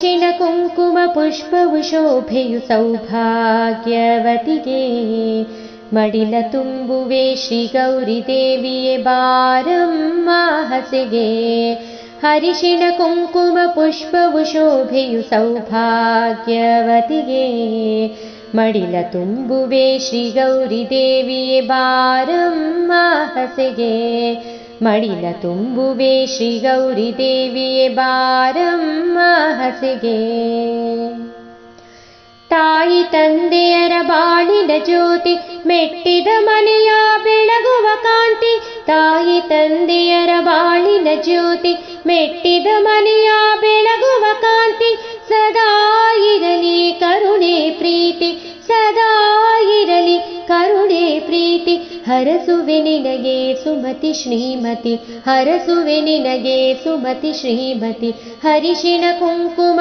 ಚಿಣ ಕುಂಕುಮ ಪುಷ್ಪವು ಶೋಭೆಯು ಸೌಭಾಗ್ಯವತಿಗೆ ಮಡಿಲ ತುಂಬುವೆ ಶ್ರೀ ಗೌರಿ ದೇವಿಯೇ ಬಾರಮ್ಮ ಹಸೆಗೆ. ಹರಿಶಿಣ ಕುಂಕುಮ ಪುಷ್ಪವು ಶೋಭೆಯು ಸೌಭಾಗ್ಯವತಿಗೆ ಮಡಿಲ ತುಂಬುವೆ ಶ್ರೀ ಗೌರಿ ದೇವಿಯೇ ಬಾರಮ್ಮ ಹಸೆಗೆ. ಮಡಿಲ ತುಂಬುವೆ ಶ್ರೀ ಗೌರಿ ದೇವಿಯೇ ಬಾರಮ್ಮ ಹಸೆಗೆ. ತಾಯಿ ತಂದೆಯರ ಬಾಳಿನ ಜ್ಯೋತಿ ಮೆಟ್ಟಿದ ಮನೆಯ ಬೆಳಗುವ ಕಾಂತಿ. ತಾಯಿ ತಂದೆಯರ ಬಾಳಿನ ಜ್ಯೋತಿ ಮೆಟ್ಟಿದ ಮನೆಯ ಬೆಳಗುವ ಕಾಂತಿ. ಸದಾ ಇರಲಿ ಕರುಣೆ ಪ್ರೀತಿ, ಸದಾ ಇರಲಿ ಕರುಣೆ ಪ್ರೀತಿ. ಹರಸುವೆ ನಿನಗೆ ಸುಮತಿ ಶ್ರೀಮತಿ, ಹರಸುವೆ ನಿನಗೆ ಸುಮತಿ ಶ್ರೀಮತಿ. ಹರಿಶಿಣ ಕುಂಕುಮ